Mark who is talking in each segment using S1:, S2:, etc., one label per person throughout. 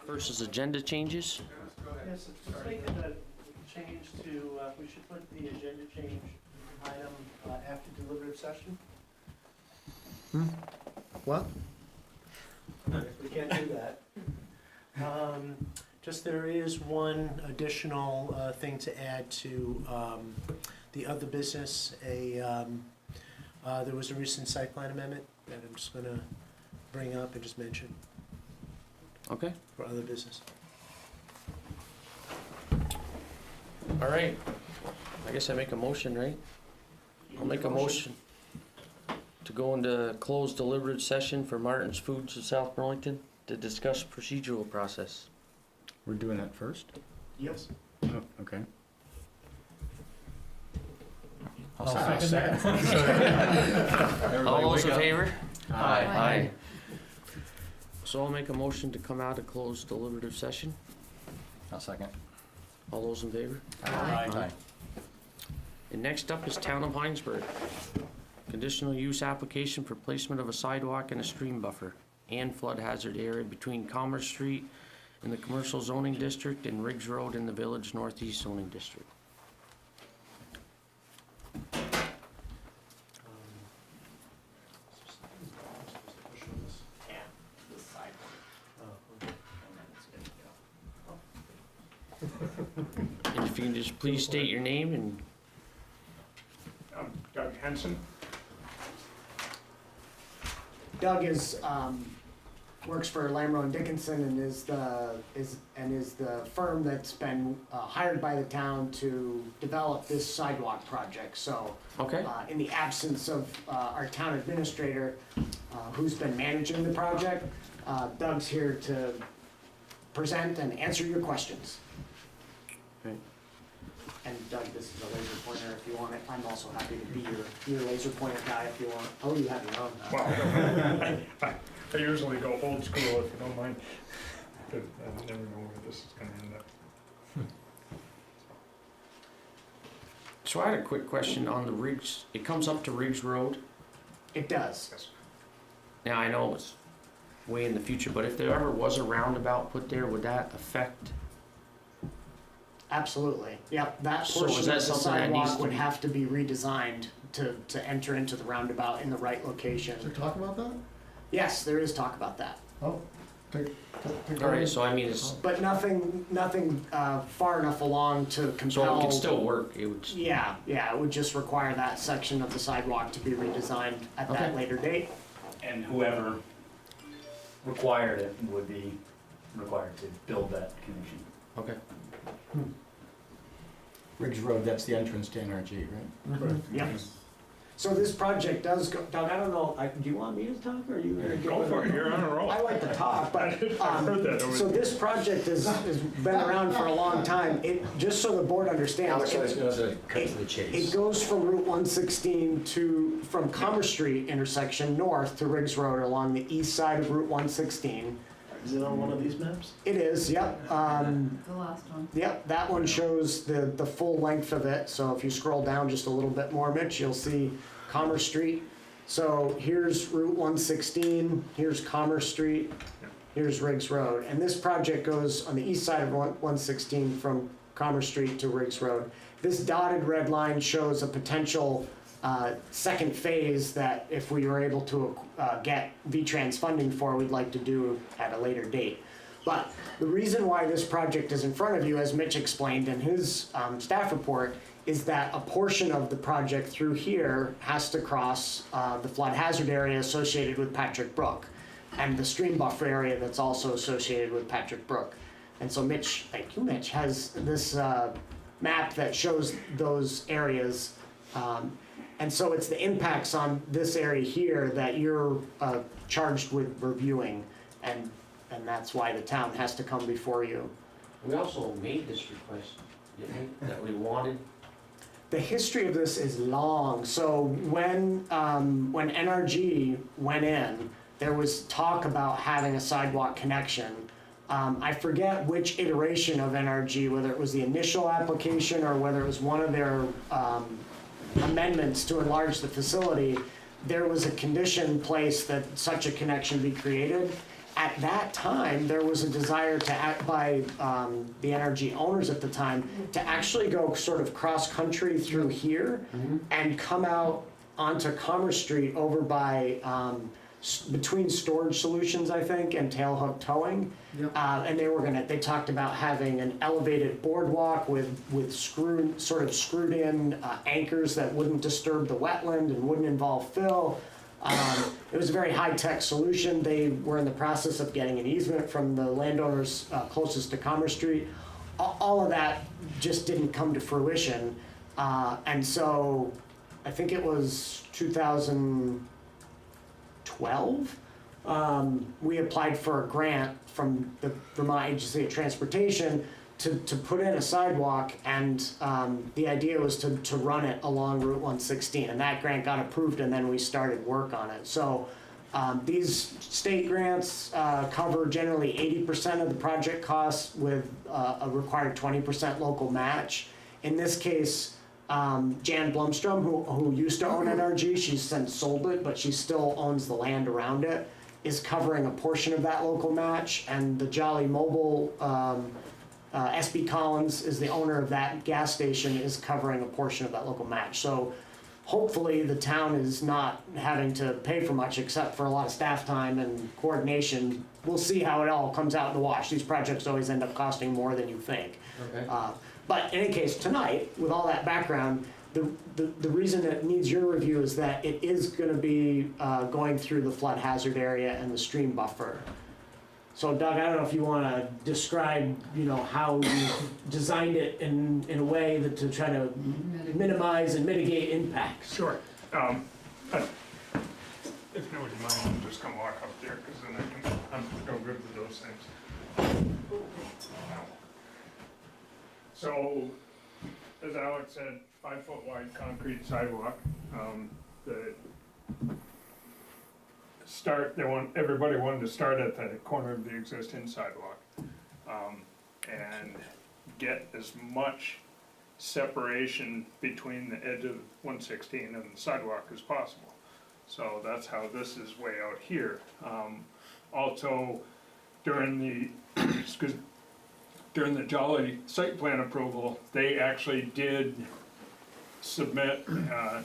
S1: Versus agenda changes?
S2: Yes, it's making a change to, we should put the agenda change item after deliberative session.
S3: What?
S2: We can't do that. Just there is one additional thing to add to the other business. There was a recent site plan amendment that I'm just gonna bring up and just mention
S1: Okay.
S2: for other business.
S1: All right. I guess I make a motion, right? I'll make a motion to go into closed deliberative session for Martin's Foods of South Burlington to discuss procedural process.
S3: We're doing that first?
S2: Yes.
S3: Oh, okay.
S2: I'll second that.
S1: All those in favor?
S3: Aye.
S1: Aye. So I'll make a motion to come out of closed deliberative session.
S3: I'll second.
S1: All those in favor?
S3: Aye.
S1: And next up is Town of Hinesburg. Conditional use application for placement of a sidewalk and a stream buffer and flood hazard area between Commerce Street in the Commercial Zoning District and Riggs Road in the Village Northeast Zoning District. And if you can just please state your name and
S4: I'm Doug Henson.
S5: Doug works for Lamro and Dickinson and is the firm that's been hired by the town to develop this sidewalk project. So,
S1: okay.
S5: in the absence of our town administrator, who's been managing the project, Doug's here to present and answer your questions.
S1: Okay.
S5: And Doug, this is a laser pointer if you want it. I'm also happy to be your laser pointer guy if you want. Oh, you have your own.
S4: Well, I usually go old school if you don't mind. But I never know where this is gonna end up.
S1: So I had a quick question on the Riggs. It comes up to Riggs Road.
S5: It does.
S4: Yes.
S1: Now I know it's way in the future, but if there ever was a roundabout put there, would that affect?
S5: Absolutely. Yep, that
S1: So
S5: portion
S1: is that
S5: of the
S1: something that needs
S5: sidewalk
S1: to
S5: would
S1: be-
S5: have to be redesigned to enter into the roundabout in the right location.
S6: Is there talk about that?
S5: Yes, there is talk about that,
S6: Oh, take
S1: All right. So I mean, it's
S5: but nothing far enough along to compel.
S1: so it could still work. It would.
S5: Yeah, it would just require that section of the sidewalk to be redesigned at that
S1: Okay.
S5: later date.
S7: And whoever required it would be required to build that connection.
S1: Okay.
S3: Riggs Road, that's the entrance to NRG, right?
S5: Yep. So this project does go, Doug, I don't know, do you want me to talk or are you gonna
S4: Go for it, you're on a roll.
S5: I like to talk, but,
S4: I've heard that over.
S5: so this project has been around for a long time. Just so the board understands, it goes from Route 116 from Commerce Street intersection north to Riggs Road along the east side of Route 116.
S2: Is it on one of these maps?
S5: It is, yep.
S8: The last one.
S5: Yep, that one shows the full length of it. So if you scroll down just a little bit more, Mitch, you'll see Commerce Street. So here's Route 116, here's Commerce Street, here's Riggs Road. And this project goes on the east side of 116 from Commerce Street to Riggs Road. This dotted red line shows a potential second phase that if we were able to get VTrans funding for, we'd like to do at a later date. But the reason why this project is in front of you, as Mitch explained in his staff report, is that a portion of the project through here has to cross the flood hazard area associated with Patrick Brook and the stream buffer area that's also associated with Patrick Brook. And so Mitch, thank you Mitch, has this map that shows those areas. And so it's the impacts on this area here that you're charged with reviewing, and that's why the town has to come before you.
S1: We also made this request, didn't we? That we wanted.
S5: The history of this is long. So when NRG went in, there was talk about having a sidewalk connection. I forget which iteration of NRG, whether it was the initial application or whether it was one of their amendments to enlarge the facility. There was a condition placed that such a connection be created. at that time, there was a desire to act by the NRG owners at the time to actually go sort of cross-country through here and come out onto Commerce Street over by, between Storage Solutions, I think, and Tailhook Towing.
S6: Yep.
S5: And they talked about having an elevated boardwalk with screwed in anchors that wouldn't disturb the wetland and wouldn't involve fill. It was a very high-tech solution. They were in the process of getting an easement from the landowners closest to Commerce Street. All of that just didn't come to fruition. And so I think it was 2012, we applied for a grant from the Vermont Agency of Transportation to put in a sidewalk, and the idea was to run it along Route 116, and that grant got approved, and then we started work on it. So these state grants cover generally 80% of the project costs with a required 20% local match. In this case, Jan Blumstrom, who used to own NRG, she's since sold it, but she still owns the land around it, is covering a portion of that local match, and the Jolly Mobile SB Collins is the owner of that gas station, is covering a portion of that local match. So hopefully the town is not having to pay for much except for a lot of staff time and coordination. We'll see how it all comes out in the wash. These projects always end up costing more than you think.
S3: Okay.
S5: But in any case, tonight, with all that background, the reason it needs your review is that it is gonna be going through the flood hazard area and the stream buffer. So Doug, I don't know if you wanna describe, how you designed it in a way that to try to minimize and mitigate impacts.
S4: Sure. If nobody minds, I'll just come walk up there, because then I'm no good with those things. So, as Alex said, 5-foot wide concrete sidewalk. Everybody wanted to start at the corner of the existing sidewalk, and get as much separation between the edge of 116 and the sidewalk as possible. So that's how this is way out here. Also, during the, during the Jolly site plan approval, they actually did submit,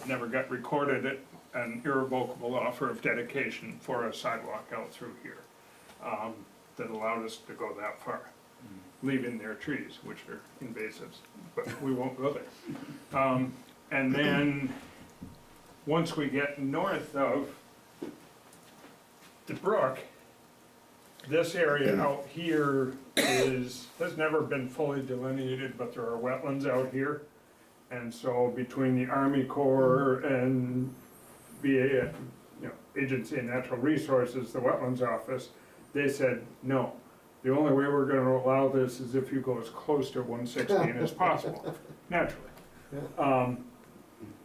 S4: never got recorded, an irrevocable offer of dedication for a sidewalk out through here, that allowed us to go that far, leaving their trees, which are invasives, but we won't go there. And then, once we get north of the brook, this area out here has never been fully delineated, but there are wetlands out here. And so between the Army Corps and VA, Agency of Natural Resources, the Wetlands Office, they said, no, the only way we're gonna allow this is if you go as close to 116 as possible, naturally.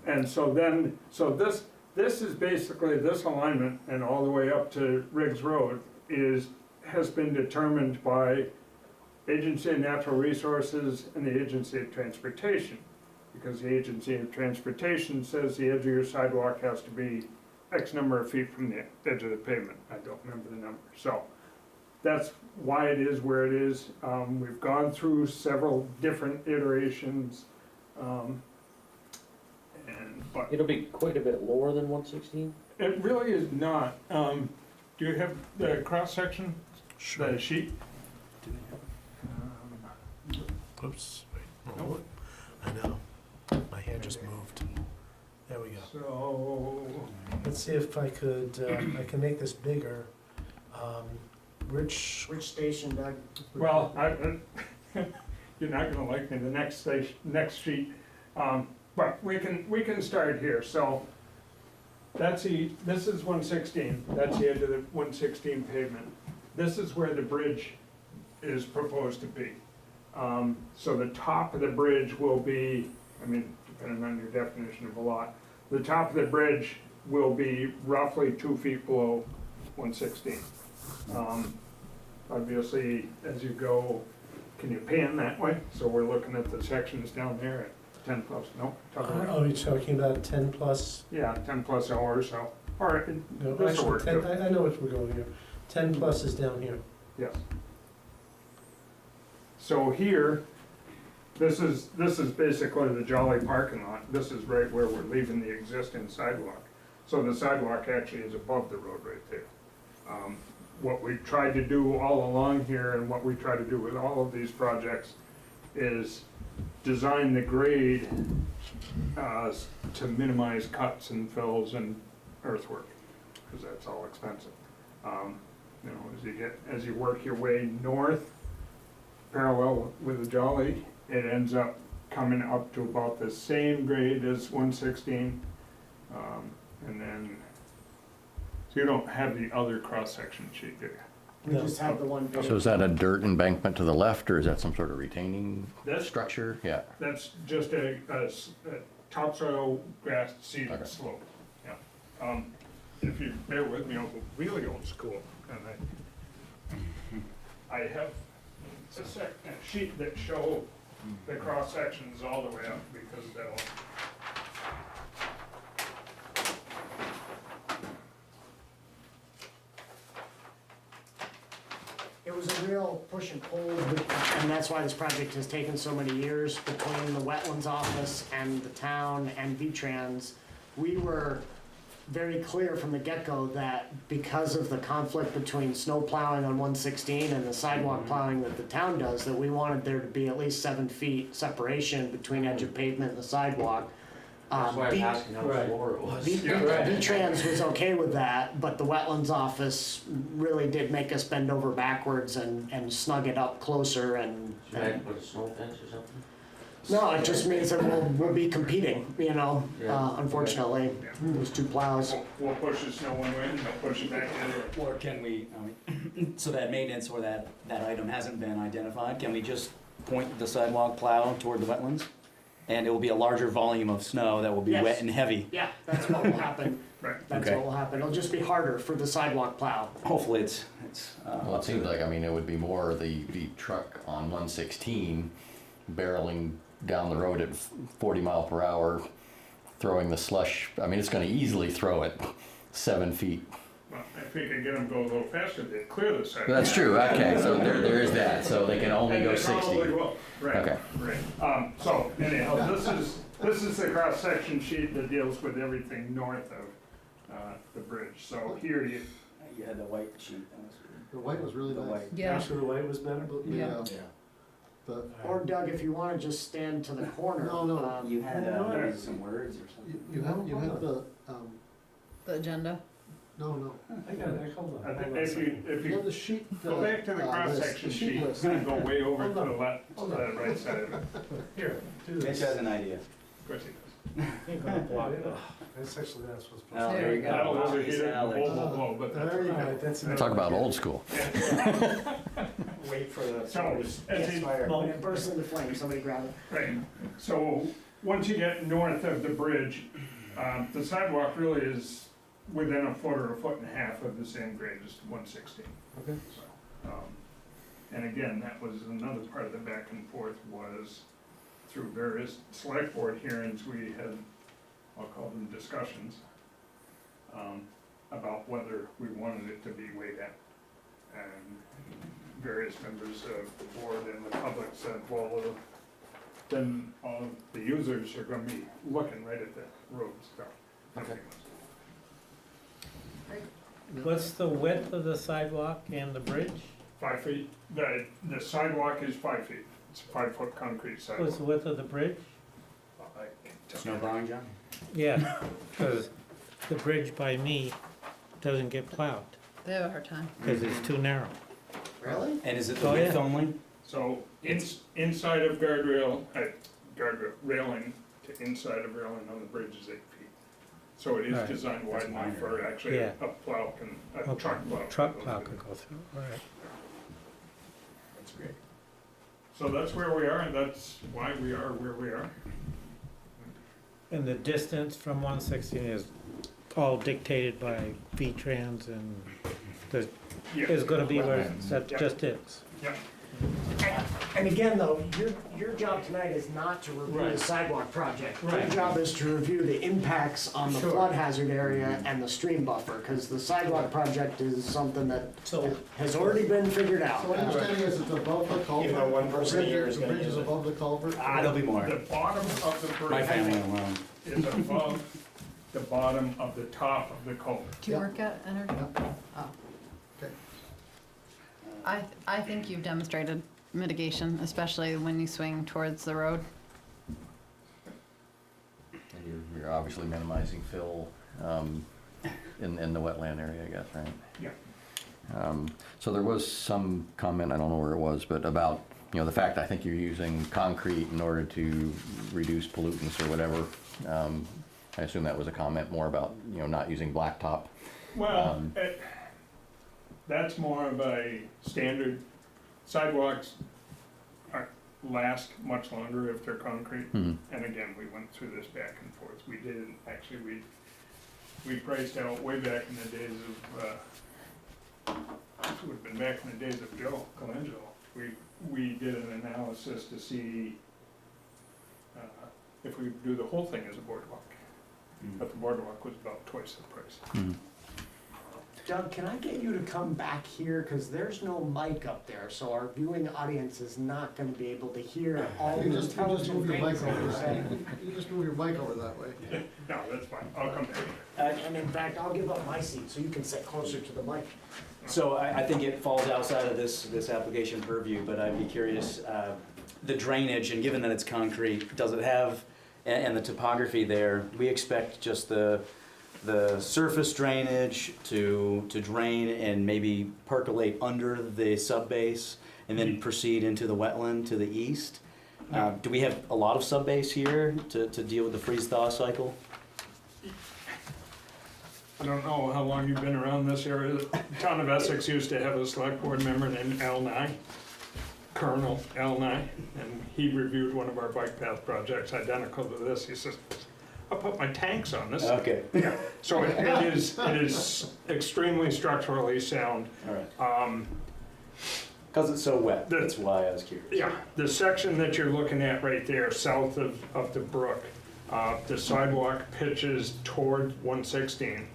S4: And so this is basically, this alignment and all the way up to Riggs Road has been determined by Agency of Natural Resources and the Agency of Transportation. Because the Agency of Transportation says the edge of your sidewalk has to be X number of feet from the edge of the pavement. I don't remember the number. So that's why it is where it is. We've gone through several different iterations. But
S1: It'll be quite a bit lower than 116?
S4: it really is not. Do you have the cross-section, the sheet?
S2: Oops, wait,
S4: Nope.
S2: I know, my hand just moved. There we go.
S4: So,
S2: Let's see if I could, I can make this bigger. Which
S5: station, Doug?
S4: well, you're not gonna like me, the next sheet. But we can start here. So this is 116, that's the edge of the 116 pavement. This is where the bridge is proposed to be. So the top of the bridge will be, depending on your definition of a lot, the top of the bridge will be roughly 2 feet below 116. Obviously, as you go, can you pan that way? So we're looking at the sections down there at 10 plus, no?
S2: Oh, you're talking about 10 plus?
S4: Yeah, 10 plus hours, so, all right,
S2: No,
S4: this'll
S2: actually,
S4: work
S2: 10,
S4: too.
S2: I know what we're going here. 10 plus is down here.
S4: Yes. So here, this is basically the Jolly parking lot. This is right where we're leaving the existing sidewalk. So the sidewalk actually is above the road right there. What we tried to do all along here and what we try to do with all of these projects is design the grade to minimize cuts and fills and earthwork, because that's all expensive. You know, as you work your way north, parallel with the Jolly, it ends up coming up to about the same grade as 116. And then, so you don't have the other cross-section sheet, do you?
S5: We just have the one.
S3: So is that a dirt embankment to the left, or is that some sort of retaining
S4: That's-
S3: structure? Yeah.
S4: That's just a topsoil grass seeded
S3: Okay.
S4: slope, yeah. If you bear with me, I'll go really old school, and I have a sheet that show the cross sections all the way up, because that'll,
S5: It was a real push and pull, and that's why this project has taken so many years between the wetlands office and the town and V-Trans. We were very clear from the get-go that because of the conflict between snow plowing on 116 and the sidewalk plowing that the town does, that we wanted there to be at least 7 feet separation between edge of pavement and the sidewalk.
S1: That's why I'm asking how much lower it was.
S5: V-Trans was okay with that, but the wetlands office really did make us bend over backwards and snug it up closer and.
S1: Should I put a snow fence or something?
S5: No, it just means that we'll be competing, you know,
S1: Yeah.
S5: Unfortunately, those two plows.
S4: we'll push the snow one way and they'll push it back the other way.
S9: Or can we, so that maintenance or that item hasn't been identified, can we just point the sidewalk plow toward the wetlands? And it will be a larger volume of snow that will be
S5: Yes.
S9: wet and heavy.
S5: Yeah, that's what will happen.
S4: Right.
S5: That's
S9: Okay.
S5: what will happen. It'll just be harder for the sidewalk plow.
S9: Hopefully it's.
S3: Well, it seems like, I mean, it would be more the truck on 116 barreling down the road at 40 mile per hour, throwing the slush. I mean, it's gonna easily throw it 7 feet.
S4: Well, if we could get them to go a little faster, they'd clear the sidewalk.
S3: That's true, okay, so there is that, so they can only
S4: And
S3: go
S4: they
S3: 60.
S4: probably will. Right,
S3: Okay.
S4: right. So anyhow, this is the cross-section sheet that deals with everything north of the bridge. So here you,
S9: You had the white sheet.
S6: The white was really
S9: The
S6: nice.
S9: white.
S8: Yeah.
S2: Actually, the white was better.
S6: Yeah. The,
S5: Or Doug, if you wanna just stand to the corner.
S6: No.
S9: You had
S4: No.
S9: some words or something.
S6: you have the,
S8: The agenda.
S6: no.
S2: I got it, hold on.
S4: if
S6: You
S4: you
S6: have the sheet.
S4: go back to the cross-section
S6: list,
S4: sheet
S6: list.
S4: and go way over to
S2: Hold
S4: the
S2: on.
S4: left, to
S2: Hold
S4: the
S2: on.
S4: right side of it.
S2: Here, do
S9: Mitch
S2: this.
S9: has an idea.
S4: Of course he does.
S2: That's actually, that's what's.
S9: Oh, there you go.
S4: That'll
S9: Wow,
S4: overheat
S9: he's
S4: it and
S9: Alex.
S4: blow, but that's.
S2: There you go. That's
S3: Talk about old school.
S9: Wait for the.
S4: So, as you,
S5: When it bursts into flames, somebody grab it.
S4: right, so, once you get north of the bridge, the sidewalk really is within a foot or a foot and a half of the same grade as 116.
S2: Okay.
S4: So, and again, that was another part of the back and forth was through various select board hearings, we had, I'll call them discussions, about whether we wanted it to be way down. And various members of the board and the public said, well, then all of the users are gonna be looking right at the roads, so.
S1: Okay.
S10: What's the width of the sidewalk and the bridge?
S4: 5 feet, the sidewalk is 5 feet, it's a 5-foot concrete sidewalk.
S10: What's the width of the bridge?
S4: I can't tell
S9: Snow
S4: you.
S9: plowing, John?
S10: Yeah, because the bridge by me doesn't get plowed,
S8: They have a hard time.
S10: because it's too narrow.
S5: Really?
S9: And is it the
S10: Oh,
S9: width
S10: yeah.
S9: only?
S4: So, inside of guardrail railing to inside of railing on the bridge is 8 feet. So it is
S10: Right.
S4: designed wide
S9: That's
S4: enough
S9: minor.
S4: for actually
S10: Yeah.
S4: a plow can, a
S10: Okay.
S4: truck plow.
S10: Truck
S4: can go
S10: plow
S4: through.
S10: could go through, all right.
S4: That's great. So that's where we are, and that's why we are where we are.
S10: And the distance from 116 is all dictated by V-Trans and the,
S4: Yeah.
S10: is gonna be where
S3: Wetlands.
S10: that
S4: Yeah.
S10: just is.
S4: Yeah.
S5: And again, though, your job tonight is not to review the
S4: Right.
S5: sidewalk project. Your
S4: Right.
S5: job is to review the impacts on the
S4: Sure.
S5: flood hazard area and the stream buffer, because the sidewalk project is something that has already been figured out.
S6: So my understanding is it's above the culvert?
S10: Even though one person a year is
S6: The
S10: gonna
S6: bridge is
S10: use it.
S6: above the culvert?
S9: There'll be more.
S4: The bottom of the
S9: My
S4: bridge
S9: family alone.
S4: is above the bottom of the top of the culvert.
S8: Do you
S6: Yeah.
S8: work at Energy? Oh.
S6: Okay.
S8: I think you've demonstrated mitigation, especially when you swing towards the road.
S3: And you're obviously minimizing fill in the wetland area, I guess, right?
S4: Yeah.
S3: So there was some comment, I don't know where it was, but about, the fact I think you're using concrete in order to reduce pollutants or whatever. I assume that was a comment more about, not using blacktop.
S4: Well, that's more of a standard. Sidewalks last much longer if they're concrete.
S3: Mhm.
S4: And again, we went through this back and forth. We did, actually, we priced out way back in the days of, it would have been back in the days of Joe Colangelo. We did an analysis to see if we do the whole thing as a boardwalk. But the boardwalk was about twice the price.
S3: Mhm.
S5: Doug, can I get you to come back here, because there's no mic up there, so our viewing audience is not gonna be able to hear all
S6: You
S5: the
S6: just
S5: intelligent
S6: move your mic
S5: things that
S6: over
S5: you're
S6: that
S5: saying.
S6: way. You just move your mic over that way.
S4: No, that's fine. I'll come back.
S5: And in fact, I'll give up my seat so you can sit closer to the mic.
S9: So I think it falls outside of this application purview, but I'd be curious, the drainage, and given that it's concrete, does it have, and the topography there, we expect just the surface drainage to drain and maybe percolate under the subbase and then proceed into the wetland to the east? Do we have a lot of subbase here to deal with the freeze-thaw cycle?
S4: I don't know how long you've been around this area. The town of Essex used to have a select board member named Al Nye, Colonel Al Nye, and he reviewed one of our bike path projects identical to this. He says, I'll put my tanks on this.
S9: Okay,
S4: Yeah. So it is extremely structurally sound.
S9: all right. Because it's so wet, that's why I was curious.
S4: Yeah, the section that you're looking at right there, south of the brook, the sidewalk pitches toward 116.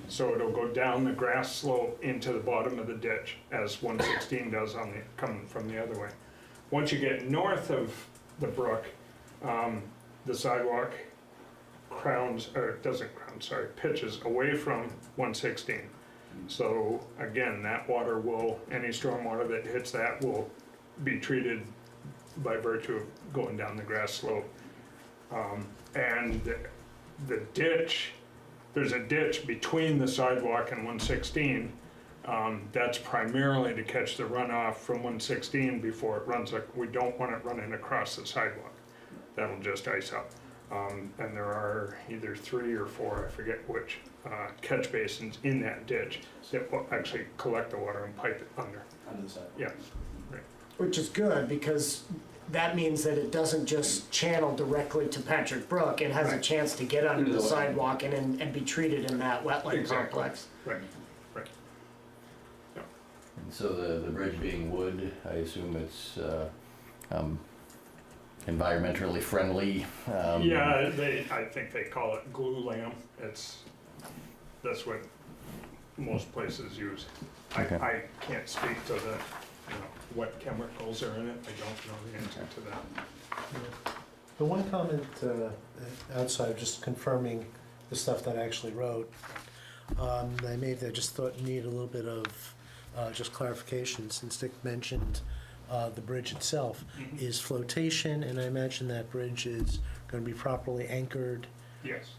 S4: So it'll go down the grass slope into the bottom of the ditch, as 116 does coming from the other way. Once you get north of the brook, the sidewalk pitches away from 116. So again, that water any stormwater that hits that will be treated by virtue of going down the grass slope. And the ditch, there's a ditch between the sidewalk and 116. That's primarily to catch the runoff from 116 before it runs, we don't want it running across the sidewalk. That'll just ice up. And there are either 3 or 4, I forget which, catch basins in that ditch that will actually collect the water and pipe it under.
S9: Under the side.
S4: Yeah,
S5: Which is good, because that means that it doesn't just channel directly to Patrick Brook. It has a
S4: Right.
S5: chance to get under
S9: Into
S5: the
S9: the wetland.
S5: sidewalk and be treated in that wetland
S4: Exactly.
S5: complex.
S4: right.
S3: And so the bridge being wood, I assume it's environmentally friendly.
S4: Yeah, I think they call it glue lamp. That's what most places use.
S3: Okay.
S4: I can't speak to what chemicals are in it. I don't know the answer to that.
S2: The one comment outside, just confirming the stuff that I actually wrote, that I made, that I just thought needed a little bit of just clarification, since Dick mentioned the bridge itself is flotation, and I imagine that bridge is going to be properly anchored.
S4: Yes,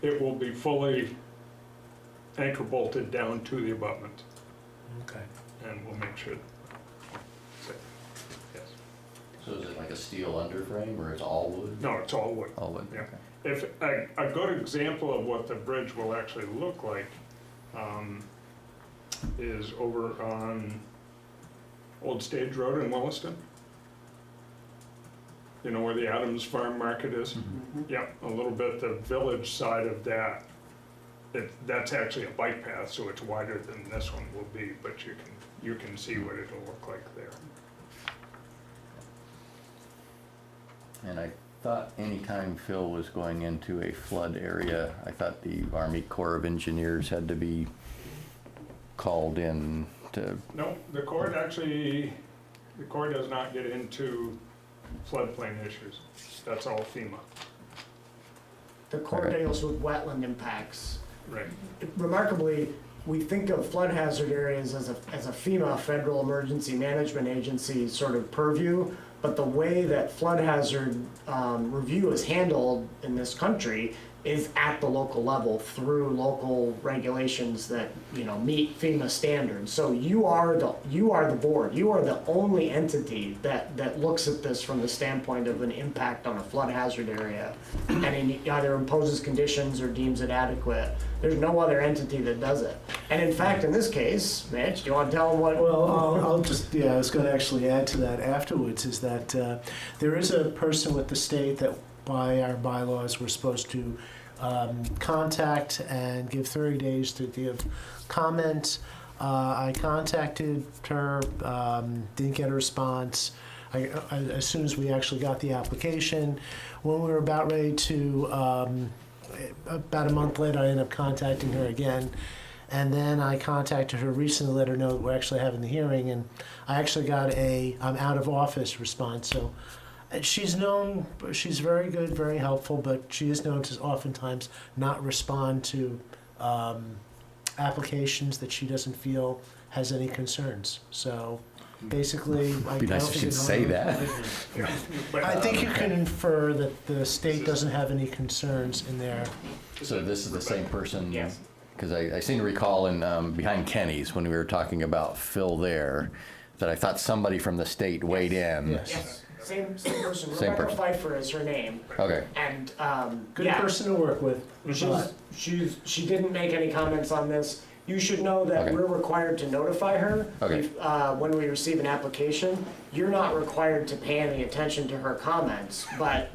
S4: it will be fully anchor bolted down to the abutment,
S2: Okay.
S4: and we'll make sure. Yes.
S3: So is it like a steel underframe or it's all wood?
S4: No, it's all wood.
S3: All wood,
S4: Yeah.
S3: okay.
S4: If a good example of what the bridge will actually look like is over on Old Stage Road in Williston. You know where the Adams Farm Market is? Yeah, a little bit the village side of that. That's actually a bike path, so it's wider than this one will be, but you can see what it'll look like there.
S3: And I thought anytime Phil was going into a flood area, I thought the Army Corps of Engineers had to be called in to,
S4: No, the Corps does not get into floodplain issues. That's all FEMA.
S5: The Corps
S3: Okay.
S5: deals with wetland impacts.
S4: Right.
S5: Remarkably, we think of flood hazard areas as a FEMA, Federal Emergency Management Agency sort of purview, but the way that flood hazard review is handled in this country is at the local level through local regulations that, you know, meet FEMA standards. So you are the board, you are the only entity that looks at this from the standpoint of an impact on a flood hazard area, and either imposes conditions or deems it adequate. There's no other entity that does it. And in fact, in this case, Mitch, do you want to tell them what?
S2: Well, I'll just, I was going to actually add to that afterwards, is that there is a person with the state that by our bylaws we're supposed to contact and give 30 days to give comment. I contacted her, didn't get a response. As soon as we actually got the application, when we were about ready to, about a month later, I ended up contacting her again. And then I contacted her recently, let her know that we're actually having the hearing, and I actually got a out of office response. So she's very good, very helpful, but she is known to oftentimes not respond to applications that she doesn't feel has any concerns. So basically,
S3: it'd be nice if she'd say that.
S2: I think you can infer that the state doesn't have any concerns in there.
S3: So this is the same person?
S5: Yes.
S3: Because I seem to recall in, behind Kenny's, when we were talking about Phil there, that I thought somebody from the state weighed in.
S2: Yes.
S5: Same person.
S3: Same
S5: Rebecca
S3: person.
S5: Pfeiffer is her name.
S3: Okay,
S5: And
S2: Good person to work with.
S5: she didn't make any comments on this. You should know that
S3: Okay.
S5: we're required to notify her
S3: Okay.
S5: when we receive an application. You're not required to pay any attention to her comments, but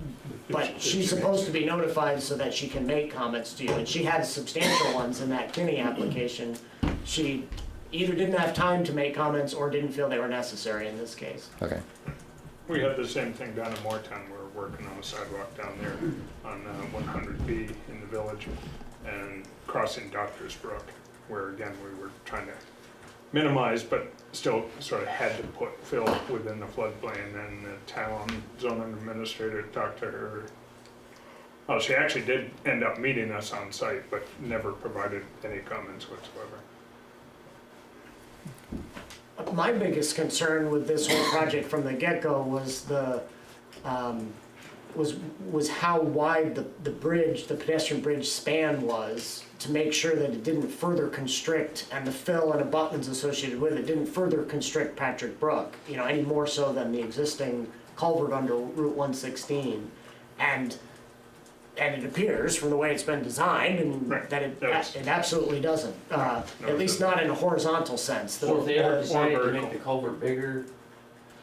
S5: she's supposed to be notified so that she can make comments to you. And she had substantial ones in that Kinney application. She either didn't have time to make comments or didn't feel they were necessary in this case.
S3: okay.
S4: We had the same thing down in Moretown. We're working on a sidewalk down there on 100B in the village and crossing Doctor's Brook, where again, we were trying to minimize, but still sort of had to put Phil within the floodplain, and the town zoning administrator talked to her. Well, she actually did end up meeting us on site, but never provided any comments whatsoever.
S5: My biggest concern with this whole project from the get-go was was how wide the bridge, the pedestrian bridge span was, to make sure that it didn't further constrict, and the fill and abutments associated with it didn't further constrict Patrick Brook, you know, any more so than the existing culvert under Route 116. And it appears from the way it's been designed and
S4: Right.
S5: that
S4: Yes.
S5: it absolutely doesn't,
S4: No,
S5: at
S4: it
S5: least
S4: doesn't.
S5: not in a horizontal sense.
S1: So if they ever
S5: The-
S1: decided to
S4: vertical.
S1: make the culvert bigger,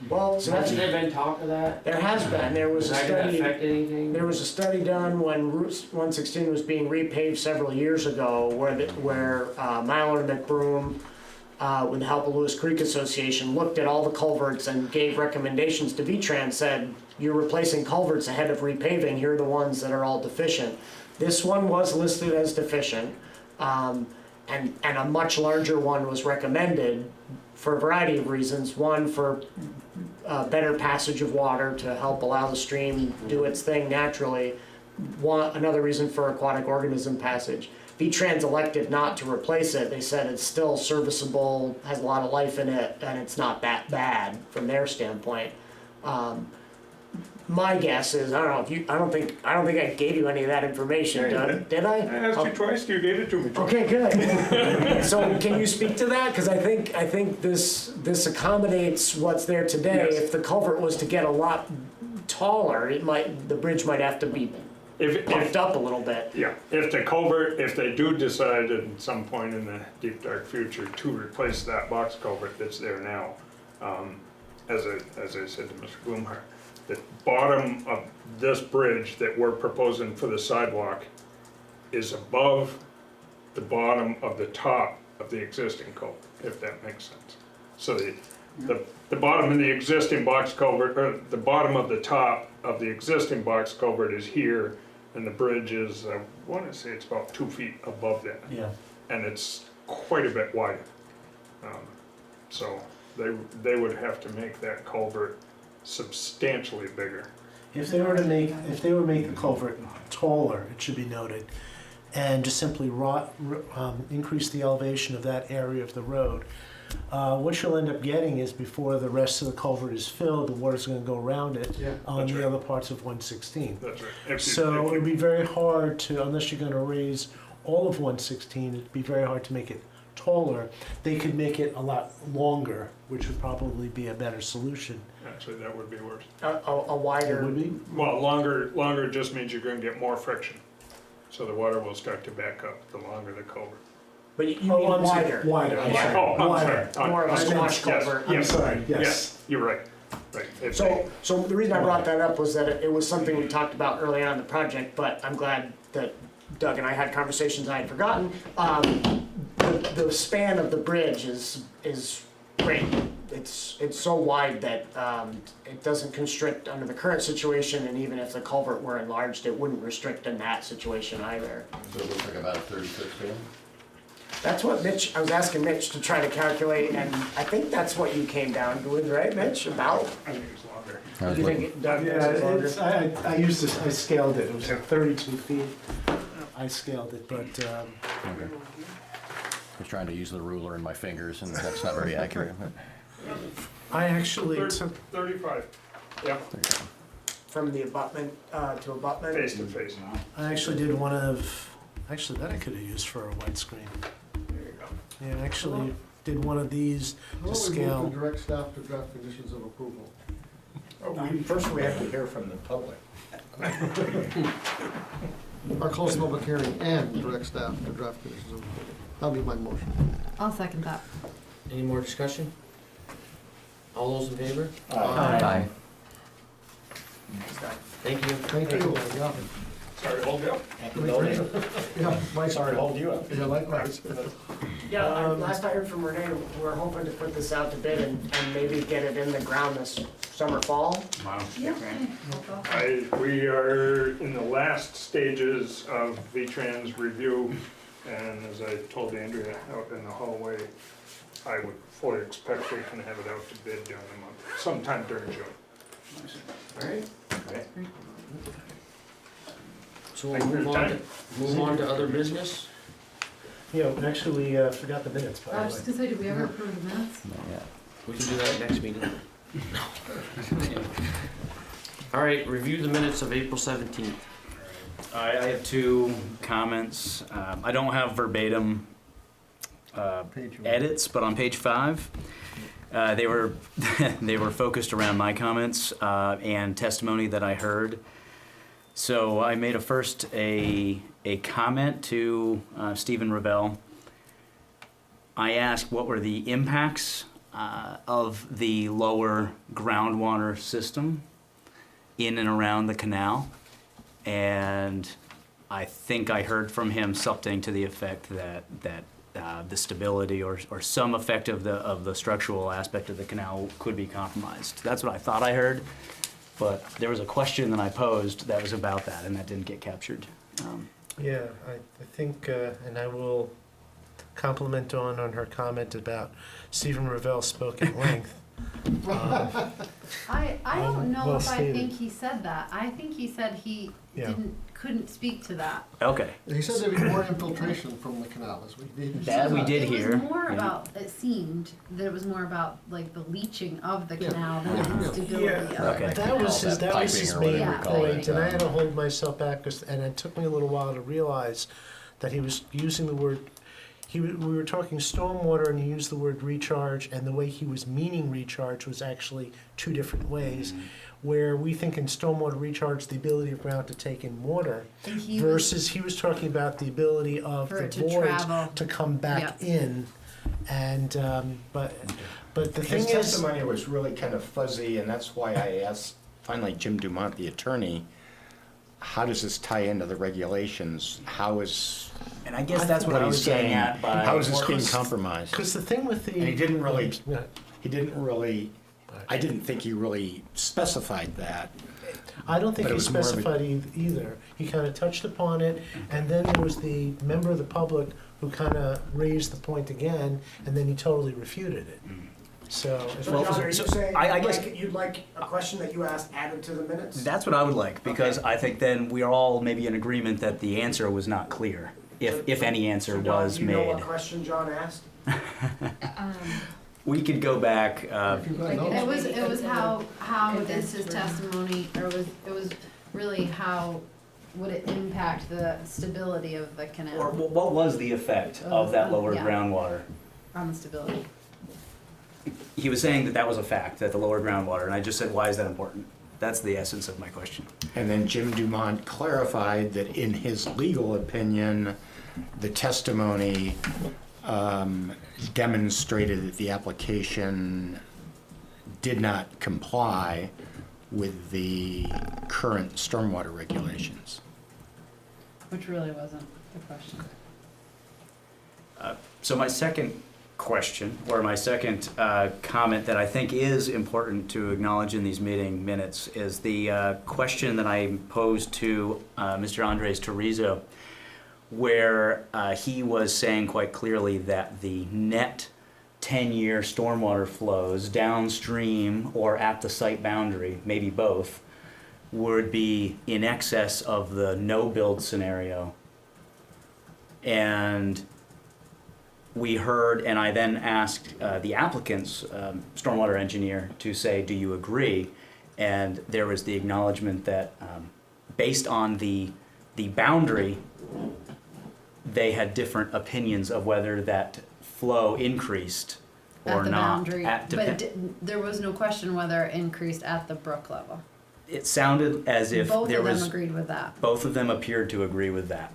S5: Well, so that's,
S1: hasn't there been talk of that?
S5: there has been, there was
S1: Is
S5: a
S1: that gonna
S5: study.
S1: affect anything?
S5: There was a study done when Route 116 was being repaved several years ago, where Myler and McBroom, with the help of Lewis Creek Association, looked at all the culverts and gave recommendations to V-Trans, said, you're replacing culverts ahead of repaving, here are the ones that are all deficient. This one was listed as deficient, and a much larger one was recommended for a variety of reasons. One, for better passage of water to help allow the stream do its thing naturally. Another reason for aquatic organism passage. V-Trans elected not to replace it. They said it's still serviceable, has a lot of life in it, and it's not that bad from their standpoint. My guess is, I don't know if you, I don't think I gave you any of that information, did I?
S4: I asked you twice, you gave it to me twice.
S5: Okay, good. So can you speak to that? Because I think this accommodates what's there today.
S4: Yes.
S5: If the culvert was to get a lot taller, the bridge might have to be pumped up a little bit.
S4: Yeah, if the culvert, if they do decide at some point in the deep dark future to replace that box culvert that's there now, as I said to Mr. Blumhart, the bottom of this bridge that we're proposing for the sidewalk is above the bottom of the top of the existing culvert, if that makes sense. So The bottom of the existing box culvert, or the bottom of the top of the existing box culvert is here, and the bridge is, I wanna say it's about 2 feet above that,
S9: Yeah.
S4: and it's quite a bit wider. So they would have to make that culvert substantially bigger.
S2: If they were to make the culvert taller, it should be noted, and just simply increase the elevation of that area of the road, what you'll end up getting is before the rest of the culvert is filled, the water's gonna go around it
S6: Yeah.
S2: on
S4: That's
S2: the
S4: right.
S2: other parts of 116.
S4: That's right. If you-
S2: So
S4: if
S2: it'd
S4: you-
S2: be very hard to, unless you're gonna raise all of 116, it'd be very hard to make it taller. They could make it a lot longer, which would probably be a better solution.
S4: Actually, that would be worse.
S5: A
S2: It
S5: wider,
S2: would be?
S4: Well, longer just means you're gonna get more friction. So the water will start to back up the longer the culvert.
S5: but you
S2: Oh,
S5: mean
S2: I'm sorry,
S5: wider.
S2: Wider, I'm sorry.
S4: Oh, I'm
S2: Wider.
S4: sorry.
S5: More of a
S4: I'm sorry.
S5: squash
S4: Yes,
S5: culvert.
S2: I'm
S4: yes,
S2: sorry, yes.
S4: Yes, you're right. Right. If
S5: So, so the reason I brought that up was that it was something we talked about early on in the project, but I'm glad that Doug and I had conversations I had forgotten. The span of the bridge is great. It's so wide that it doesn't constrict under the current situation, and even if the culvert were enlarged, it wouldn't restrict in that situation either.
S3: So it looks like about a 30-foot span.
S5: That's what I was asking Mitch to try to calculate, and I think that's what you came down to, right, Mitch, about?
S4: I think it's longer.
S3: I was
S5: You
S3: looking-
S5: think Doug
S2: Yeah,
S5: thinks it's longer?
S2: it's, I scaled it, it was like 32 feet. I scaled it, but,
S3: okay. I was trying to use the ruler in my fingers, and that's not very accurate. But
S2: I actually took,
S4: 35, yeah,
S5: From the abutment to abutment?
S4: face to face.
S2: I actually did one of, actually that I could have used for a widescreen.
S4: There you go.
S2: Yeah, I actually did one of these
S6: How
S2: to
S6: about we move
S2: scale.
S6: to direct staff to draft conditions of approval?
S11: First, we have to hear from the public.
S6: Or close the public hearing and direct staff to draft conditions of approval. That'll be my motion.
S8: I'll second that.
S1: Any more discussion? All those in favor?
S3: Aye.
S1: Thank you.
S6: Thank you. Yeah.
S4: Sorry, hold you up.
S6: Yeah, Mike,
S11: Sorry to hold you up.
S6: yeah, likewise.
S5: Yeah, last I heard from Renee, we're hoping to put this out to bid and maybe get it in the ground this summer, fall.
S4: We are in the last stages of VTran's review, and as I told Andrea out in the hallway, I would fully expect we can have it out to bid during the month, sometime during June.
S1: All right.
S11: Okay.
S1: So we'll
S4: Thank you for
S1: move
S4: your
S1: on,
S4: time.
S1: move on to other business.
S2: Yeah, actually, forgot the minutes, by
S8: I was
S2: the
S8: just
S2: way.
S8: gonna say, did we ever approve the minutes?
S1: We can do that next meeting. All right, review the minutes of April 17th.
S9: I have two comments. I don't have verbatim edits, but on page 5, they were they were focused around my comments and testimony that I heard. So I made a comment to Stephen Revell. I asked what were the impacts of the lower groundwater system in and around the canal, and I think I heard from him something to the effect that the stability or some effect of the structural aspect of the canal could be compromised. That's what I thought I heard, but there was a question that I posed that was about that, and that didn't get captured.
S2: Yeah, I think, and I will compliment Dawn on her comment about Stephen Revell spoke at length.
S8: I don't know
S2: Well
S8: if I
S2: stated.
S8: think he said that. I think he said he
S2: Yeah.
S8: couldn't speak to that.
S9: Okay.
S6: He said there'd be more infiltration from the canal, as we did.
S9: That we did
S8: It
S9: hear.
S8: was more
S9: Yeah.
S8: about, it seemed that it was more about like the leaching of the
S6: Yeah.
S8: canal than
S6: Yeah.
S8: the stability
S2: Yeah.
S8: of it.
S9: Okay.
S2: That was his,
S3: That
S2: that was
S3: piping
S2: his
S3: or
S2: main
S3: whatever
S8: you call
S2: point,
S3: it,
S2: and I had to hold myself back, and it took me a little while to realize that he was using the word, we were talking stormwater, and he used the word recharge, and the way he was meaning recharge was actually two different ways. Where we think in stormwater recharge, the ability of ground to take in water,
S8: And he was-
S2: versus he was talking about the ability of
S8: For
S2: the
S8: it to
S2: void
S8: travel.
S2: to come back in. And, but the thing
S11: His
S2: is,
S11: testimony was really kind of fuzzy, and that's why I asked, finally, Jim Dumont, the attorney, how does this tie into the regulations? How is,
S9: And I guess that's what I
S11: he's
S9: was getting
S11: saying,
S9: at by.
S11: how is this being compromised?
S2: because the thing with the.
S11: And he didn't really
S2: Yeah.
S11: he didn't really, I didn't think he really specified that.
S2: I don't think
S11: But it
S2: he
S11: was more of a-
S2: specified either. He kind of touched upon it, and then there was the member of the public who kind of raised the point again, and then he totally refuted it. So,
S5: So
S9: Well,
S5: John, are you
S9: so
S5: saying
S9: I guess-
S5: you'd like a question that you asked added to the minutes?
S9: That's what I would like, because I think then we are all maybe in agreement that the answer was not clear, if any answer
S5: So John,
S9: was
S5: do you know
S9: made.
S5: what question John asked?
S9: We could go back,
S6: If you've got notes.
S8: It was how is his testimony, or it was really how would it impact the stability of the
S9: or
S8: canal,
S9: what was the effect of that lower
S8: Yeah.
S9: groundwater?
S8: on the stability?
S9: He was saying that that was a fact, that the lower groundwater, and I just said, why is that important? That's the essence of my question.
S11: And then Jim Dumont clarified that in his legal opinion, the testimony demonstrated that the application did not comply with the current stormwater regulations.
S8: Which really wasn't the question.
S9: So my second question, or my second comment that I think is important to acknowledge in these meeting minutes is the question that I posed to Mr. Andres Torizo, where he was saying quite clearly that the net 10-year stormwater flows downstream or at the site boundary, maybe both, would be in excess of the no-build scenario. And we heard, and I then asked the applicant's stormwater engineer to say, do you agree? And there was the acknowledgement that based on the boundary, they had different opinions of whether that flow increased or
S8: At the
S9: not.
S8: boundary, but there was no question whether it increased at the brook level.
S9: It sounded as if
S8: Both
S9: there
S8: of them
S9: was,
S8: agreed with that.
S9: both of them appeared to agree with that.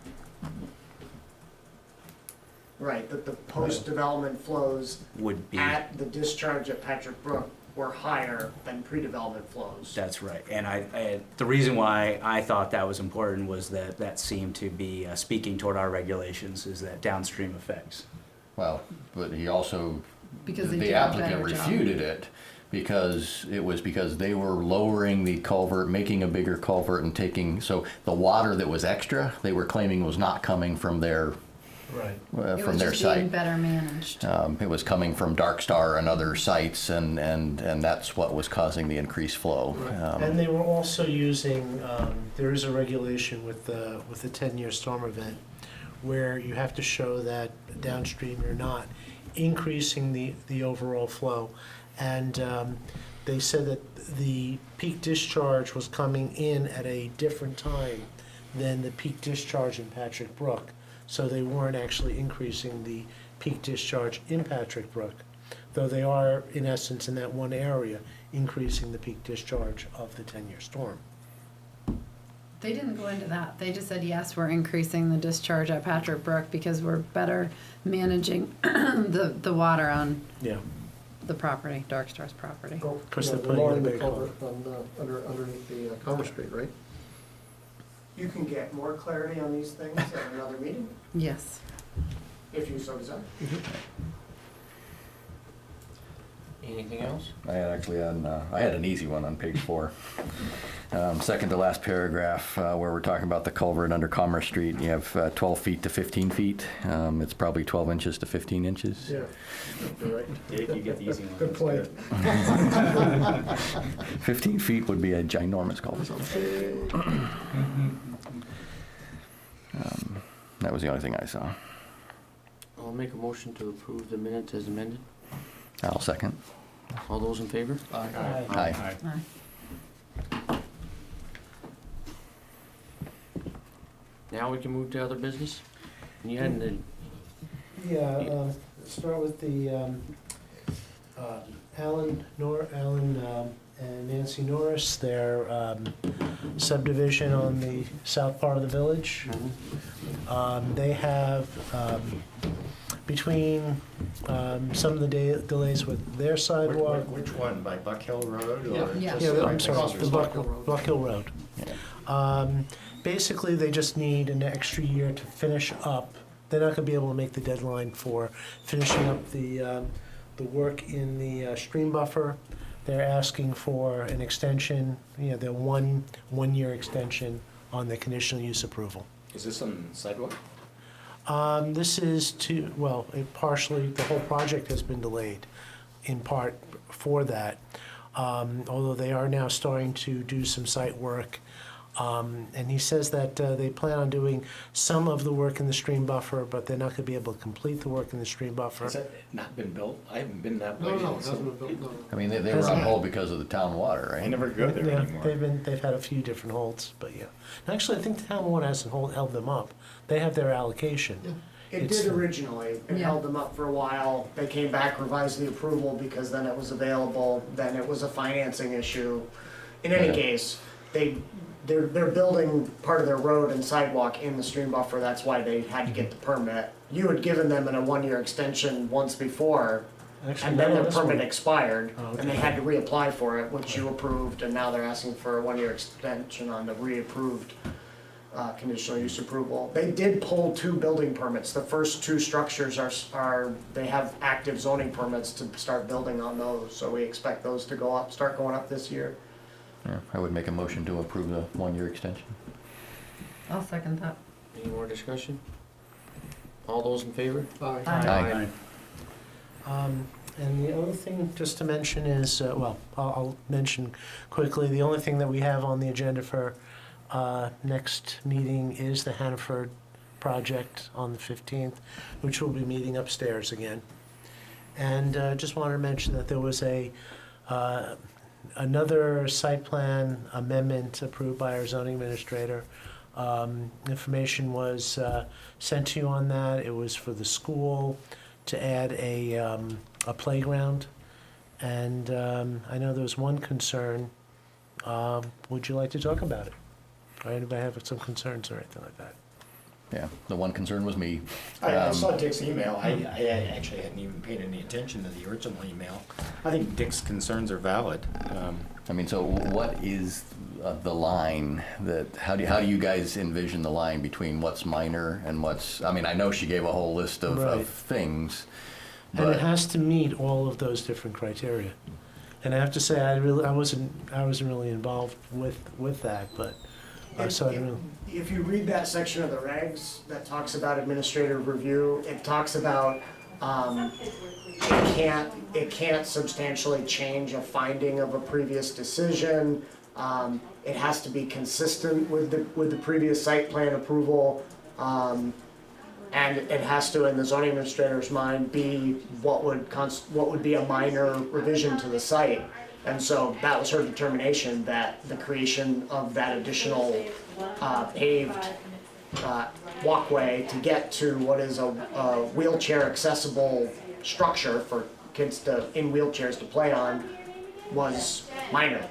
S5: Right, that the post-development flows
S9: Would be,
S5: at the discharge at Patrick Brook were higher than pre-development flows.
S9: that's right. And the reason why I thought that was important was that that seemed to be speaking toward our regulations, is that downstream effects.
S3: Well, but he also,
S8: Because they
S3: the
S8: did a
S3: applicant
S8: better job.
S3: refuted it because they were lowering the culvert, making a bigger culvert and taking, so the water that was extra, they were claiming was not coming from their,
S2: right.
S3: from their
S8: It was just being
S3: site.
S8: better managed.
S3: It was coming from Dark Star and other sites, and that's what was causing the increased flow.
S2: And they were also using, there is a regulation with the 10-year storm event where you have to show that downstream you're not increasing the overall flow. And they said that the peak discharge was coming in at a different time than the peak discharge in Patrick Brook. So they weren't actually increasing the peak discharge in Patrick Brook, though they are, in essence, in that one area, increasing the peak discharge of the 10-year storm.
S8: They didn't go into that. They just said, yes, we're increasing the discharge at Patrick Brook because we're better managing the water on
S2: Yeah.
S8: the property, Dark Star's property.
S6: Of
S2: course, they're
S6: they're
S2: putting in a
S6: lowering the
S2: big
S6: culvert on, underneath the Commerce Street, right?
S5: You can get more clarity on these things at another meeting,
S8: Yes.
S5: if you so desire.
S1: Anything else?
S3: I had an easy one on page 4. Second to last paragraph, where we're talking about the culvert under Commerce Street. You have 12 feet to 15 feet. It's probably 12 inches to 15 inches.
S6: Yeah, you're right.
S9: You get the easy one.
S6: Good point.
S3: 15 feet would be a ginormous culvert. That was the only thing I saw.
S1: I'll make a motion to approve the minutes as amended.
S3: I'll second.
S1: All those in favor?
S3: Aye.
S8: Aye.
S1: Now we can move to other business? And you had the,
S2: Yeah, start with the Alan and Nancy Norris, their subdivision on the south part of the village. They have, between some of the delays with their sidewalk.
S11: Which one, by Buck Hill Road or?
S8: Yeah.
S11: just
S2: Yeah, I'm
S11: right
S2: sorry,
S11: across
S2: the
S11: from-
S2: Buck Hill Road. Basically, they just need an extra year to finish up. They're not gonna be able to make the deadline for finishing up the the work in the stream buffer. They're asking for an extension, the one-year extension on the conditional use approval.
S11: Is this on sidewalk?
S2: This is partially, the whole project has been delayed in part for that. Although they are now starting to do some site work. And he says that they plan on doing some of the work in the stream buffer, but they're not going to be able to complete the work in the stream buffer.
S11: Has that not been built? I haven't been that way.
S6: No, it hasn't been built, no.
S3: I mean, they were on hold because of the town water,
S11: I
S3: right?
S11: never go there
S2: Yeah,
S11: anymore.
S2: they've had a few different holds, but yeah. Actually, I think the town water hasn't held them up. They have their allocation.
S6: Yeah.
S5: It
S2: It's-
S5: did originally. It
S8: Yeah.
S5: held them up for a while. They came back, revised the approval because then it was available, then it was a financing issue. In any
S3: Yeah.
S5: case, they're building part of their road and sidewalk in the stream buffer, that's why they had to get the permit. You had given them a one-year extension once before,
S2: Actually,
S5: and then
S2: no,
S5: their
S2: this
S5: permit
S2: one-
S5: expired,
S2: Oh,
S5: and they
S2: okay.
S5: had to reapply for it, which you approved, and now they're asking for a one-year extension on the reapproved conditional use approval. They did pull 2 building permits. The first 2 structures they have active zoning permits to start building on those, so we expect those to start going up this year.
S3: Yeah, I would make a motion to approve the one-year extension.
S8: I'll second that.
S1: Any more discussion? All those in favor?
S6: Aye.
S3: Aye.
S2: And the other thing just to mention is, I'll mention quickly, the only thing that we have on the agenda for next meeting is the Hannaford project on the 15th, which will be meeting upstairs again. And just wanted to mention that there was another site plan amendment approved by our zoning administrator. Information was sent to you on that. It was for the school to add a playground. And I know there was one concern. Would you like to talk about it? Or anybody have some concerns or anything like that?
S3: Yeah, the one concern was me.
S11: I saw Dick's email. I actually hadn't even paid any attention to the original email. I think Dick's concerns are valid.
S3: I mean, so what is the line that, how do you guys envision the line between what's minor and what's, I mean, I know she gave a whole list of
S2: Right.
S3: things,
S2: And it
S3: but,
S2: has to meet all of those different criteria. And I have to say, I wasn't really involved with that, but so I don't know.
S5: If you read that section of the regs that talks about administrative review, it talks about it can't substantially change a finding of a previous decision. It has to be consistent with the previous site plan approval. And it has to, in the zoning administrator's mind, be what would be a minor revision to the site. And so that was her determination, that the creation of that additional paved walkway to get to what is a wheelchair accessible structure for kids in wheelchairs to play on was minor.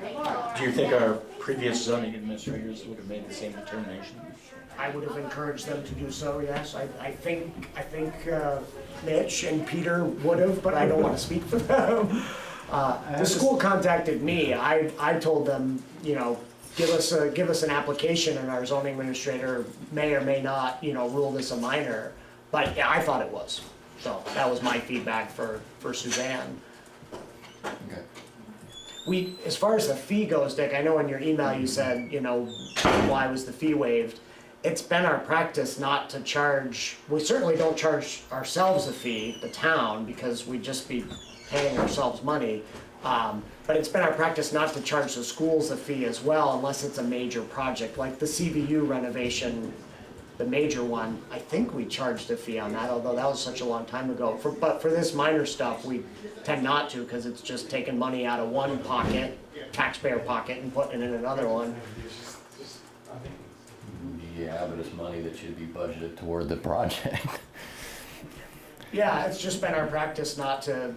S11: Do you think our previous zoning administrators would have made the same determination?
S5: I would have encouraged them to do so, yes. I think Mitch and Peter would have, but I don't want to speak for them. The school contacted me. I told them, give us an application, and our zoning administrator may or may not, rule this a minor. But yeah, I thought it was. So that was my feedback for Suzanne.
S3: okay.
S5: As far as the fee goes, Dick, I know in your email you said, why was the fee waived? It's been our practice not to charge, we certainly don't charge ourselves a fee, the town, because we'd just be paying ourselves money. But it's been our practice not to charge the schools a fee as well unless it's a major project, like the CVU renovation, the major one. I think we charged a fee on that, although that was such a long time ago. But for this minor stuff, we tend not to, because it's just taking money out of one pocket, taxpayer pocket, and putting it in another one.
S3: Yeah, but it's money that should be budgeted toward the project.
S5: Yeah, it's just been our practice not to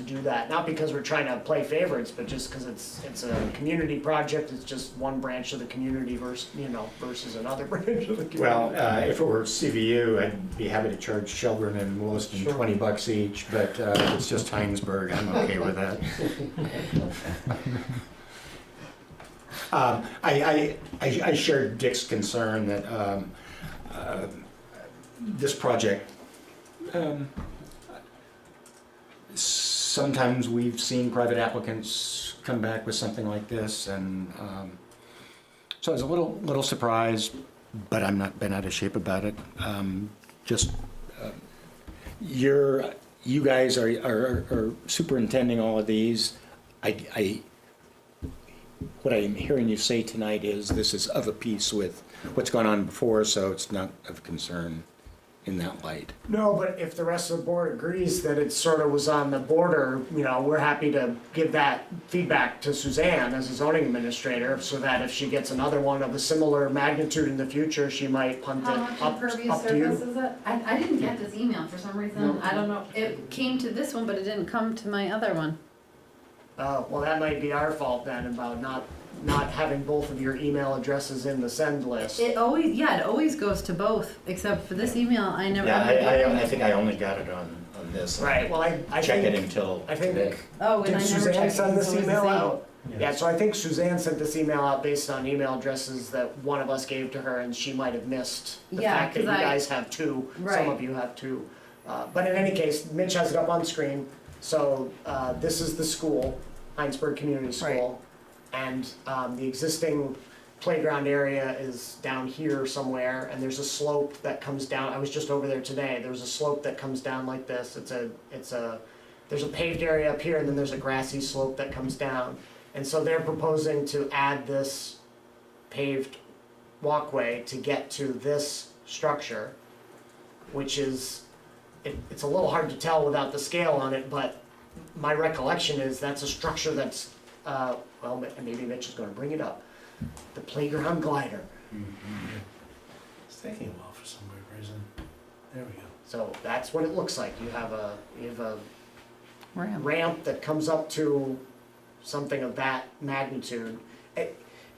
S5: do that. Not because we're trying to play favorites, but just because it's a community project. It's just one branch of the community versus another branch of the community.
S11: Well, if it were CVU, I'd be happy to charge children in Williston
S5: Sure.
S11: $20 each, but if it's just Hinesburg, I'm okay with that. I shared Dick's concern that this project sometimes we've seen private applicants come back with something like this, and so I was a little surprised, but I'm not bent out of shape about it. Just you guys are superintending all of these. What I'm hearing you say tonight is this is of a piece with what's gone on before, so it's not of concern in that light.
S5: No, but if the rest of the board agrees that it sort of was on the border, you know, we're happy to give that feedback to Suzanne as a zoning administrator, so that if she gets another one of a similar magnitude in the future, she might punt
S8: How
S5: it
S8: much
S5: up
S8: impervious
S5: to you.
S8: surface is it? I didn't get this email for some reason. I don't know. It came to this one, but it didn't come to my other one.
S5: Well, that might be our fault then, about not having both of your email addresses in the send list.
S8: It always goes to both, except for this email, I never.
S11: I think I only got it on this.
S5: Right, well, I
S11: Check it
S5: think,
S11: until
S5: I think,
S11: today.
S8: Oh, and I
S5: did
S8: never
S5: Suzanne
S8: checked
S5: send
S8: it,
S5: this
S8: so it's the
S5: email
S8: same.
S5: out? Yeah, so I think Suzanne sent this email out based on email addresses that one of us gave to her, and she might have missed the
S8: Yeah,
S5: fact that you
S8: 'cause I-
S5: guys have two, some
S8: Right.
S5: of you have two. But in any case, Mitch has it up on screen, so this is the school, Hinesburg Community School. And the existing playground area is down here somewhere, and there's a slope that comes down. I was just over there today. There's a slope that comes down like this. There's a paved area up here, and then there's a grassy slope that comes down. And so they're proposing to add this paved walkway to get to this structure, which is, it's a little hard to tell without the scale on it, but my recollection is that's a structure that's, well, maybe Mitch is gonna bring it up. The playground glider.
S2: It's taking a while for some weird reason. There we go.
S5: So that's what it looks like. You have a
S8: Ramp.
S5: ramp that comes up to something of that magnitude.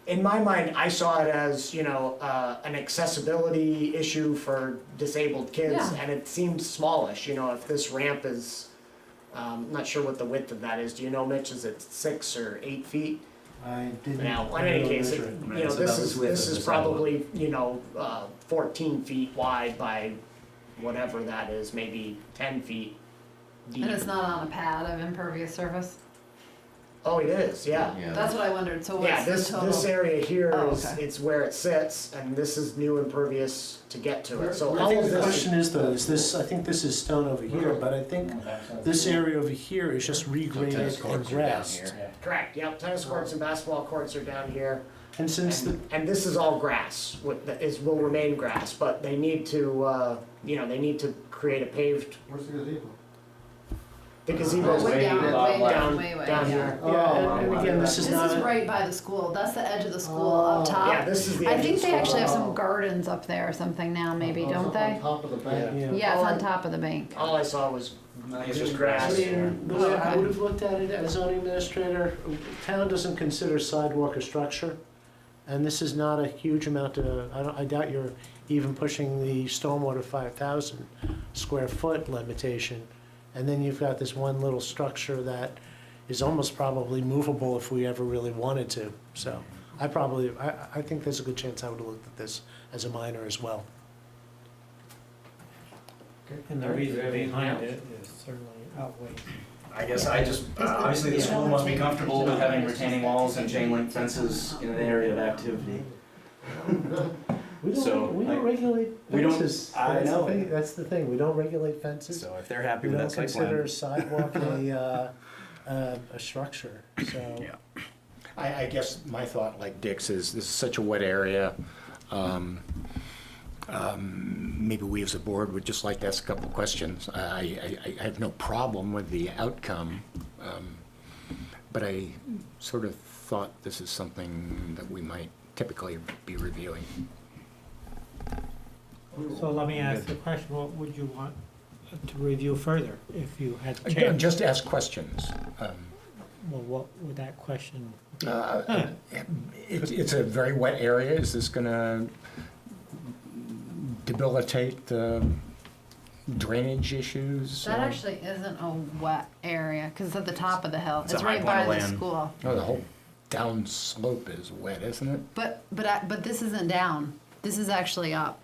S5: In my mind, I saw it as, you know, an accessibility issue for disabled kids,
S8: Yeah.
S5: and it seemed smallish, you know, if this ramp is, I'm not sure what the width of that is. Do you know, Mitch, is it 6 or 8 feet?
S2: I didn't.
S5: Now, in any case,
S2: measure
S5: it-
S2: it.
S5: you know,
S9: It's
S5: this
S9: about the
S5: is,
S9: width
S5: this
S9: of
S5: is
S9: the sidewalk.
S5: probably, you know, 14 feet wide by whatever that is, maybe 10 feet deep.
S8: And it's not on a pad of impervious surface?
S5: Oh, it is, yeah.
S8: That's what I wondered, so
S5: Yeah,
S8: what's the
S5: this
S8: total?
S5: area here
S8: Oh,
S5: is,
S8: okay.
S5: it's where it sits, and this is new impervious to get to it, so
S2: I
S5: all
S2: think
S5: of
S2: the
S5: this.
S2: question is though, is this, I think this is stone over here, but I think this area over here is just regraded and grassed.
S5: Correct, yep, tennis courts and basketball courts are down here,
S2: And since the,
S5: and this is all grass, will remain grass, but they need to, you know, they need to create a paved,
S6: Where's the gazebo?
S5: the gazebo's
S8: Way down, way down,
S5: down,
S8: way, way,
S5: down
S8: yeah.
S5: here.
S2: yeah, and again, this is
S8: This
S2: not.
S8: is right by the school, that's the edge of the school up top.
S5: Yeah, this is the
S8: I
S5: edge of
S8: think
S5: the
S8: they
S5: school.
S8: actually have some gardens up there or something now, maybe, don't
S6: On
S8: they?
S6: top of the bank.
S2: Yeah.
S8: Yeah, it's on top of the bank.
S5: All I saw was
S9: I think it's just
S2: I
S9: grass.
S2: mean, the way I would have looked at it as zoning administrator, town doesn't consider sidewalk a structure. And this is not a huge amount of, I doubt you're even pushing the stormwater 5,000 square foot limitation. And then you've got this one little structure that is almost probably movable if we ever really wanted to. So I think there's a good chance I would have looked at this as a minor as well.
S10: And the reason behind it is certainly outweighs.
S9: I guess I just, obviously the school must be comfortable with having retaining walls and chain link fences in an area of activity. So,
S2: We don't regulate
S9: we don't-
S2: fences.
S9: I
S2: That's the
S9: know.
S2: thing. That's the thing, we don't regulate fences.
S9: So if they're happy
S2: We
S9: with
S2: don't
S9: that site
S2: consider
S9: plan.
S2: sidewalk a structure, so.
S9: Yeah.
S11: I guess my thought, like Dick's, is this is such a wet area. Maybe we as a board would just like to ask a couple of questions. I have no problem with the outcome, but I sort of thought this is something that we might typically be reviewing.
S10: So let me ask the question, what would you want to review further if you had the
S11: Again,
S10: chance?
S11: just ask questions.
S10: Well, what would that question be?
S11: It's a very wet area. Is this gonna debilitate the drainage issues?
S8: That actually isn't a wet area, because it's at the top of the hill.
S9: It's
S8: It's
S9: a high
S8: right
S9: point
S8: by
S9: of
S8: the
S9: land.
S8: school.
S11: No, the whole down slope is wet, isn't it?
S8: But this isn't down. This is actually up.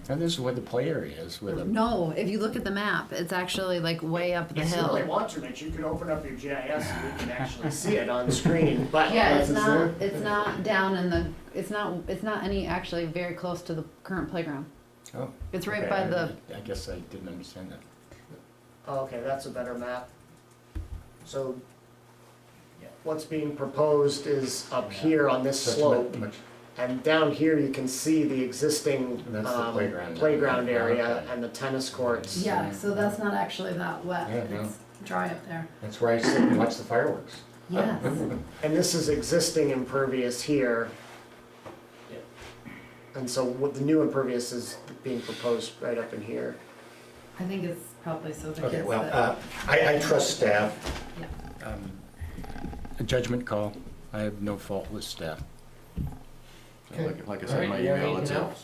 S11: And this is where the play area is, where the.
S8: No, if you look at the map, it's actually like way up the
S5: If you
S8: hill.
S5: really want to, Mitch, you could open up your GIS and we can actually see it on screen, but.
S8: Yeah, it's
S5: this is
S8: not,
S5: it.
S8: it's not down in the, it's not any, actually very close to the current playground.
S11: Oh.
S8: It's right
S11: okay,
S8: by the,
S11: I guess I didn't understand that.
S5: Oh, okay, that's a better map. So what's being proposed is up here on this
S11: So it's
S5: slope.
S11: much-
S5: And down here, you can see the existing
S11: That's the playground.
S5: playground area
S11: Okay.
S5: and the tennis courts.
S8: yeah, so that's not actually that wet.
S11: Yeah, no.
S8: It's dry up there.
S11: That's where I sit and watch the fireworks.
S8: Yes.
S5: And this is existing impervious here. And so what the new impervious is being proposed right up in here.
S8: I think it's probably so the
S11: Okay,
S8: kids
S11: well,
S8: that,
S11: I trust staff.
S8: yeah.
S11: A judgment call. I have no fault with staff.
S3: Like I
S1: All
S3: said,
S1: right,
S3: my
S1: you have
S3: email,
S1: anything
S3: it's
S1: else?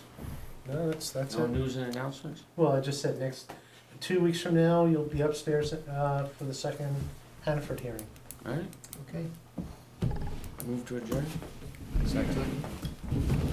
S2: No, that's
S1: No
S2: it.
S1: news and announcements?
S2: Well, I just said next, 2 weeks from now, you'll be upstairs for the second Hannaford hearing.
S1: All right,
S2: Okay.
S1: move to adjourn?
S11: Second.